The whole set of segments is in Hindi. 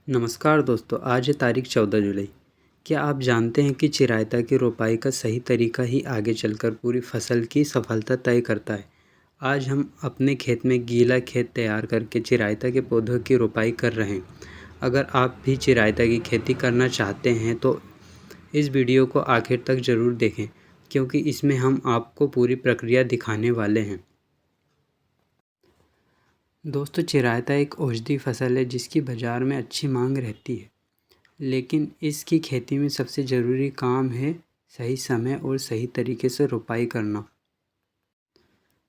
नमस्कार दोस्तों, आज है तारीख 14 जुलाई। क्या आप जानते हैं कि चिरायता की रोपाई का सही तरीका ही आगे चलकर पूरी फसल की सफलता तय करता है। आज हम अपने खेत में गीला खेत तैयार करके चिरायता के पौधों की रोपाई कर रहे हैं। अगर आप भी चिरायता की खेती करना चाहते हैं तो इस वीडियो को आखिर तक ज़रूर देखें, क्योंकि इसमें हम आपको पूरी प्रक्रिया दिखाने वाले हैं। दोस्तों, चिरायता एक औषधि फसल है जिसकी बाज़ार में अच्छी मांग रहती है, लेकिन इसकी खेती में सबसे ज़रूरी काम है सही समय और सही तरीके से रोपाई करना।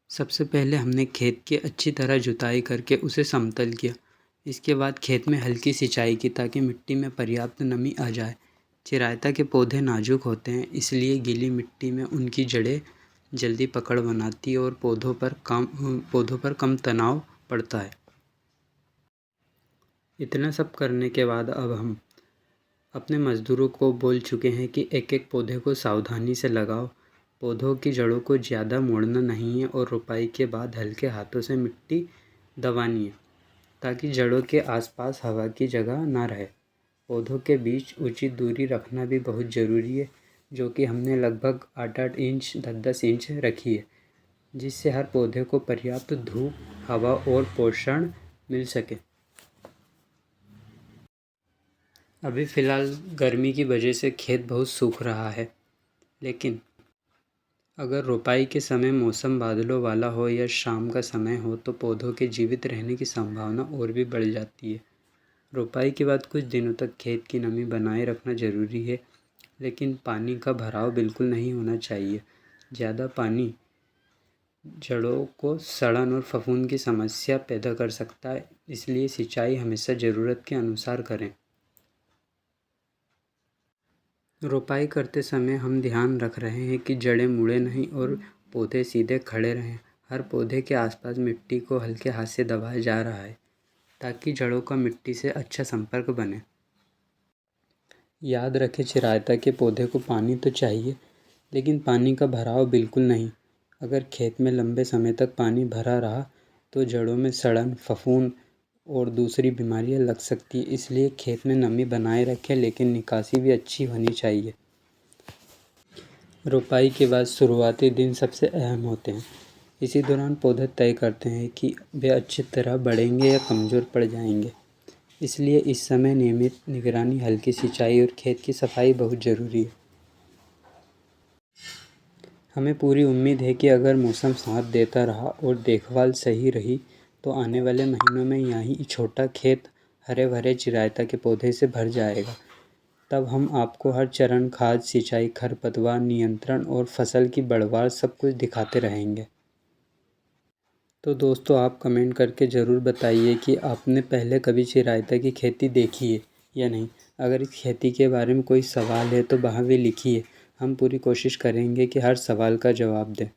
सबसे पहले हमने खेत की अच्छी तरह जुताई करके उसे समतल किया। इसके बाद खेत में हल्की सिंचाई की ताकि मिट्टी में पर्याप्त नमी आ जाए। चिरायता के पौधे नाजुक होते हैं, इसलिए गीली मिट्टी में उनकी जड़ें जल्दी पकड़ बनाती है और पौधों पर कम तनाव पड़ता है। इतना सब करने के बाद अब हम अपने मज़दूरों को बोल चुके हैं कि एक एक पौधे को सावधानी से लगाओ। पौधों की जड़ों को ज़्यादा मोड़ना नहीं है और रोपाई के बाद हल्के हाथों से मिट्टी दबानी है ताकि जड़ों के आसपास हवा की जगह ना रहे। पौधों के बीच उचित दूरी रखना भी बहुत ज़रूरी है, जो कि हमने लगभग 8-8 इंच 10-10 इंच रखी है, जिससे हर पौधे को पर्याप्त धूप, हवा और पोषण मिल सके। अभी फ़िलहाल गर्मी की वजह से खेत बहुत सूख रहा है, लेकिन अगर रोपाई के समय मौसम बादलों वाला हो या शाम का समय हो तो पौधों के जीवित रहने की संभावना और भी बढ़ जाती है। रोपाई के बाद कुछ दिनों तक खेत की नमी बनाए रखना ज़रूरी है, लेकिन पानी का भराव बिल्कुल नहीं होना चाहिए। ज़्यादा पानी जड़ों को सड़न और फफूंद की समस्या पैदा कर सकता है, इसलिए सिंचाई हमेशा ज़रूरत के अनुसार करें। रोपाई करते समय हम ध्यान रख रहे हैं कि जड़ें मुड़े नहीं और पौधे सीधे खड़े रहें। हर पौधे के आसपास मिट्टी को हल्के हाथ से दबाया जा रहा है ताकि जड़ों का मिट्टी से अच्छा संपर्क बने। याद रखें, चिरायता के पौधे को पानी तो चाहिए, लेकिन पानी का भराव बिल्कुल नहीं। अगर खेत में लंबे समय तक पानी भरा रहा तो जड़ों में सड़न, फफूंद और दूसरी बीमारियां लग सकती है, इसलिए खेत में नमी बनाए रखें, लेकिन निकासी भी अच्छी होनी चाहिए। रोपाई के बाद शुरुआती दिन सबसे अहम होते हैं। इसी दौरान पौधे तय करते हैं कि वे अच्छी तरह बढ़ेंगे या कमज़ोर पड़ जाएंगे, इसलिए इस समय नियमित निगरानी, हल्की सिंचाई और खेत की सफाई बहुत ज़रूरी है। हमें पूरी उम्मीद है कि अगर मौसम साथ देता रहा और देखभाल सही रही तो आने वाले महीनों में यही छोटा खेत हरे भरे चिरायता के पौधे से भर जाएगा। तब हम आपको हर चरण, खाद, सिंचाई, खरपतवार नियंत्रण और फसल की बढ़वार सब कुछ दिखाते रहेंगे। तो दोस्तों, आप कमेंट करके ज़रूर बताइए कि आपने पहले कभी चिरायता की खेती देखी है या नहीं। अगर इस खेती के बारे में कोई सवाल है तो वहाँ भी लिखिए। हम पूरी कोशिश करेंगे कि हर सवाल का जवाब दें।